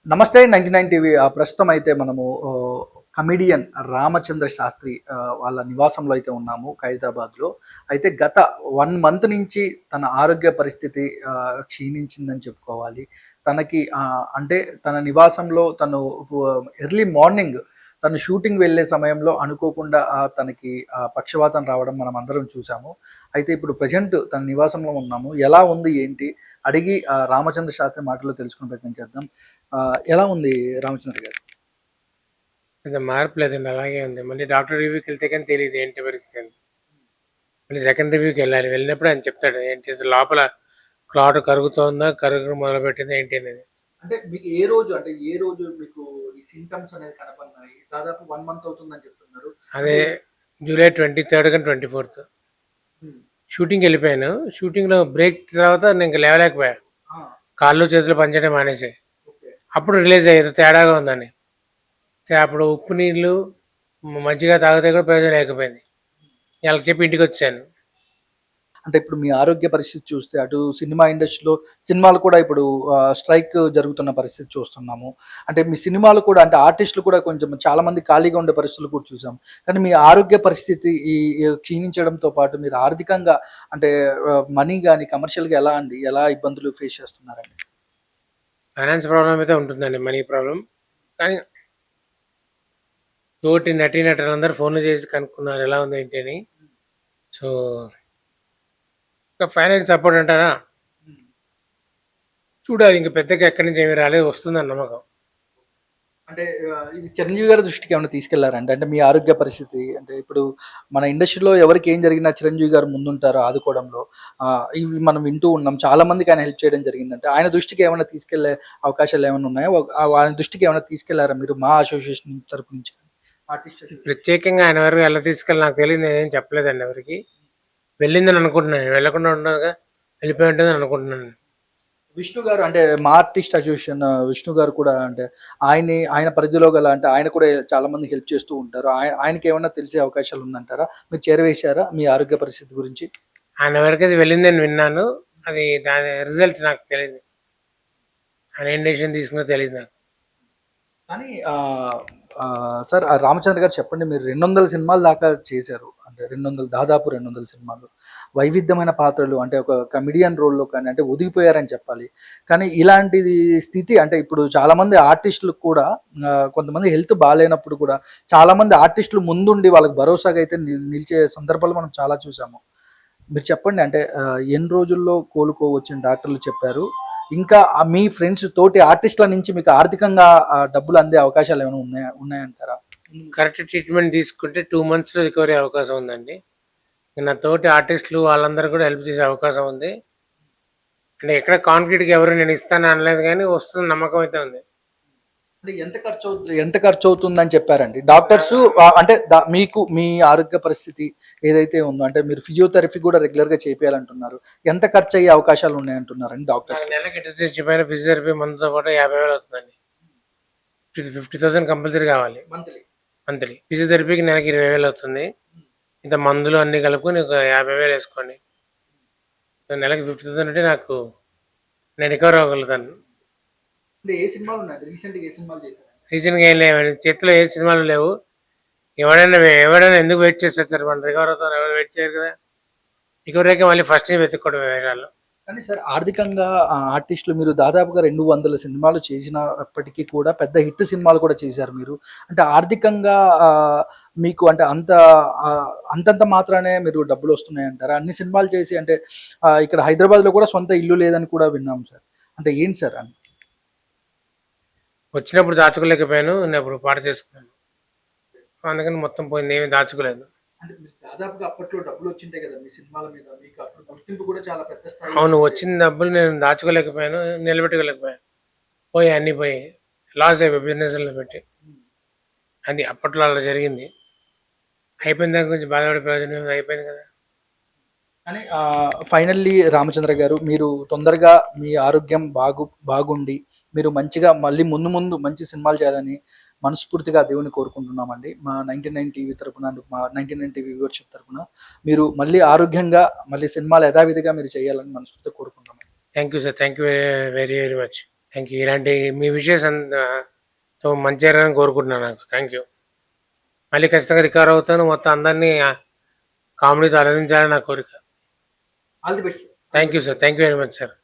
నమస్తే 99 టీవీ. ప్రస్తుతం అయితే మనము కమెడియన్ రామచంద్ర శాస్త్రి వాళ్ళ నివాసంలో అయితే ఉన్నాము ఖైరతాబాద్‌లో. అయితే గత 1 మంత్ నుంచి తన ఆరోగ్య పరిస్థితి క్షీణించిందని చెప్పుకోవాలి. తనకి అంటే తన నివాసంలో తను ఎర్లీ మార్నింగ్ తను షూటింగ్ వెళ్ళే సమయంలో అనుకోకుండా తనకి పక్షవాతం రావడం మనమందరం చూసాము. అయితే ఇప్పుడు ప్రెజెంట్ తన నివాసంలో ఉన్నాము. ఎలా ఉంది? ఏంటి? అడిగి రామచంద్ర శాస్త్రి మాటల్లో తెలుసుకునే ప్రయత్నం చేద్దాం. ఎలా ఉంది రామచంద్ర గారు? పెద్ద మార్పు లేదండి. అలాగే ఉంది. మళ్ళీ డాక్టర్ రివ్యూకి వెళ్తే కానీ తెలీదు ఏంటి పరిస్థితి అని. మళ్ళీ సెకండ్ రివ్యూకి వెళ్ళాలి. వెళ్ళినప్పుడు ఆయన చెప్తాడు ఏంటి అసలు లోపల క్లాట్ కరుగుతోందా, కరగడం మొదలుపెట్టిందా ఏంటి అనేది. అంటే మీకు ఏ రోజు మీకు ఈ సింప్టమ్స్ అనేది కనపడినాయి? దాదాపు 1 మంత్ అవుతుందని చెప్తున్నారు. అదే అంటే జూలై 23 కానీ 24 హ్మ్. షూటింగ్కి వెళ్ళిపోయాను. షూటింగ్లో బ్రేక్ తర్వాత నేను ఇంక లేవలేకపోయా. ఆ! కాళ్ళు చేతులు పనిచేయడం మానేసాయి. ఓకే. అప్పుడు రిలీజ్ అయ్యేది తేడాగా ఉందని. సరే అప్పుడు ఉప్పు నీళ్ళు మజ్జిగ తాగితే కూడా ప్రయోజనం లేకపోయింది. వాళ్ళకి చెప్పి ఇంటికి వచ్చాను. అంటే ఇప్పుడు మీ ఆరోగ్య పరిస్థితి చూస్తే అటు సినిమా ఇండస్ట్రీలో సినిమాలు కూడా ఇప్పుడు స్ట్రైక్ జరుగుతున్న పరిస్థితి చూస్తున్నాము. అంటే మీ సినిమాలు కూడా అంటే ఆర్టిస్టులు కూడా కొంచెం చాలామంది ఖాళీగా ఉండే పరిస్థితులు కూడా చూసాం. కానీ మీ ఆరోగ్య పరిస్థితి ఈ క్షీణించడంతో పాటు మీరు ఆర్థికంగా అంటే మనీ గాని కమర్షియల్‌గా ఎలా అండి? ఎలా ఇబ్బందులు ఫేస్ చేస్తున్నారండి? ఫైనాన్స్ ప్రాబ్లం అయితే ఉంటుందండి. Money problem. కానీ తోటి నటీనటులందరూ ఫోన్లు చేసి కనుక్కున్నారు ఎలా ఉంది ఏంటి అని. సో, ఇంకా ఫైనాన్స్ సపోర్ట్ అంటారా? హ్మ్. చూడాలి ఇంక పెద్దగా ఎక్కడి నుంచి ఏమి రాలేదు వస్తుందని నమ్మకం. అంటే ఇది చిరంజీవి గారి దృష్టికి ఏమైనా తీసుకెళ్లారండి? అంటే మీ ఆరోగ్య పరిస్థితి అంటే ఇప్పుడు మన ఇండస్ట్రీలో ఎవరికి ఏం జరిగినా చిరంజీవి గారు ముందుంటారు ఆదుకోవడంలో. ఇవి మనం వింటూ ఉన్నాం. చాలా మందికి ఆయన హెల్ప్ చేయడం జరిగిందంటే ఆయన దృష్టికి ఏమైనా తీసుకెళ్ళే అవకాశాలు ఏమైనా ఉన్నాయా? ఆయన దృష్టికి ఏమైనా తీసుకెళ్లారా మీరు మా అసోసియేషన్ తరపు నుంచి కానీ? Artist association. ప్రత్యేకంగా ఆయన వరకు ఎలా తీసుకెళ్ళి నాకు తెలియదు. నేనేం చెప్పలేదండి ఎవరికి. వెళ్ళిందని అనుకుంటున్నాను. వెళ్ళకుండా ఉండగా వెళ్ళిపోయి ఉంటుందని అనుకుంటున్నాను. విష్ణు గారు అంటే మా ఆర్టిస్ట్ అసోసియేషన్ విష్ణు గారు కూడా అంటే ఆయన పరిధిలో గల అంటే ఆయన కూడా చాలా మందికి హెల్ప్ చేస్తూ ఉంటారు. ఆయనకేమన్నా తెలిసే అవకాశాలు ఉందంటారా? మీరు చేరవేశారా మీ ఆరోగ్య పరిస్థితి గురించి? ఆయన వరకైతే వెళ్ళిందని విన్నాను. అది దాని రిజల్ట్ నాకు తెలీదు. ఆయన ఏం డెసిషన్ తీసుకున్నదో తెలీదు నాకు. కానీ సార్ రామచంద్ర గారు చెప్పండి మీరు 200 సినిమాల దాకా చేశారు. అంటే 200 దాదాపు 200 సినిమాలు. వైవిధ్యమైన పాత్రలు అంటే ఒక కమెడియన్ రోల్‌లో కానీ అంటే ఒదిగిపోయారని చెప్పాలి. కానీ ఇలాంటిది స్థితి అంటే ఇప్పుడు చాలామంది ఆర్టిస్టులకు కూడా కొంతమంది హెల్త్ బాలేనప్పుడు కూడా చాలామంది ఆర్టిస్టులు ముందుండి వాళ్ళకి భరోసాగా అయితే నిలిచే సందర్భాలు మనం చాలా చూసాము. మీరు చెప్పండి అంటే ఎన్ని రోజుల్లో కోలుకోవచ్చని డాక్టర్లు చెప్పారు? ఇంకా మీ ఫ్రెండ్స్ తోటి ఆర్టిస్ట్‌ల నుంచి మీకు ఆర్థికంగా డబ్బులు అందే అవకాశాలేమైనా ఉన్నాయంటారా? కరెక్ట్ ట్రీట్మెంట్ తీసుకుంటే 2 మంత్స్‌లో రికవరీ అయ్యే అవకాశం ఉందండి. నా తోటి ఆర్టిస్టులు వాళ్ళందరూ కూడా హెల్ప్ చేసే అవకాశం ఉంది. అంటే ఎక్కడ కాంక్రీట్‌గా ఎవరు నేను ఇస్తాను అనలేదు గానీ వస్తుందని నమ్మకం అయితే ఉంది. అంటే ఎంత ఖర్చవుతుందని చెప్పారండి? డాక్టర్స్ అంటే మీకు మీ ఆరోగ్య పరిస్థితి ఏదైతే ఉందో అంటే మీరు ఫిజియోథెరపీ కూడా రెగ్యులర్‌గా చేపియాలంటున్నారు. ఎంత ఖర్చయ్యే అవకాశాలున్నాయంటున్నారండి నాకు డాక్టర్స్? నెలకి ఎటు తెచ్చిపోయిన ఫిజియోథెరపీ మందుతో పాటు 50,000 అవుతుందండి. 50,000 కంపల్సరీ కావాలి మంత్లీ. మంత్లీ. ఫిజియోథెరపీకి నెలకి 20,000 అవుతుంది. ఇంత మందులు అన్నీ కలుపుకొని ఒక 50,000 వేసుకోండి. సో నెలకి 50,000 అంటే నాకు నేను రికవర్ అవ్వగలుగుతాను. అంటే ఏ సినిమాలున్నాయండి? రీసెంట్‌గా ఏ సినిమాలు చేశారండి? రీసెంట్‌గా ఏం లేవండి. చేతిలో ఏ సినిమాలు లేవు. ఎవడైనా ఎందుకు వెయిట్ చేసేస్తారు? మనం రికవర్ అవుతామని ఎవరు వెయిట్ చేయరు కదా! రికవరీ అయ్యాక మళ్ళీ ఫస్ట్ నుంచి వెతుక్కోవడమే వేషాలు. కానీ సార్ ఆర్థికంగా ఆర్టిస్టులు మీరు దాదాపుగా 200 సినిమాలు చేసినప్పటికీ కూడా పెద్ద హిట్ సినిమాలు కూడా చేశారు మీరు. అంటే ఆర్థికంగా మీకు అంటే అంతంత మాత్రానే మీరు డబ్బులొస్తున్నాయంటారా? అన్ని సినిమాలు చేసి అంటే ఇక్కడ హైదరాబాద్‌లో కూడా సొంత ఇల్లు లేదని కూడా విన్నాం సార్. అంటే ఏంటి సార్ అని? వచ్చినప్పుడు దాచుకోలేకపోయాను. నేనప్పుడు పాడు చేసుకున్నాను. అందుకని మొత్తం పోయింది. ఏమి దాచుకోలేదు. అంటే మీకు దాదాపుగా అప్పట్లో డబ్బులొచ్చుంటాయి కదా! మీ సినిమాల మీద. మీకు అప్పుడు గుర్తింపు కూడా చాలా పెద్ద స్థాయిలో అవును. ఉండుండేది. వచ్చిన డబ్బులు నేను దాచుకోలేకపోయాను. నిలబెట్టుకోలేకపోయాను. పోయాయి అన్నీ పోయాయి. లాస్ అయిపోయాయి బిజినెస్‌లో పెట్టి. హ్మ్. అది అప్పట్లో అలా జరిగింది. అయిపోయిన దాని గురించి బాధపడే ప్రయోజనం ఏముంది? అయిపోయింది కదా! కానీ ఫైనల్లీ రామచంద్ర గారు మీరు తొందరగా మీ ఆరోగ్యం బాగుండి మీరు మంచిగా మళ్ళీ ముందు ముందు మంచి సినిమాలు చేయాలని మనస్ఫూర్తిగా దేవుని కోరుకుంటున్నామండి. మా 99 టీవీ తరపున మా 99 టీవీ వ్యూవర్‌షిప్ తరపున మీరు మళ్ళీ ఆరోగ్యంగా మళ్ళీ సినిమాలు యథావిధిగా మీరు చేయాలని మనస్ఫూర్తిగా కోరుకుంటున్నామండి. Thank you sir. Thank you very very much. Thank you. ఇలాంటి మీ విషయస్ తో మంచి జరగాలని కోరుకుంటున్నాను. నాకు థ్యాంక్ యూ. మళ్ళీ ఖచ్చితంగా రికవర్ అవుతాను. మొత్తం అందరినీ కామెడీతో అలరించాలని నా కోరిక. All the best. Thank you sir. Thank you very much sir.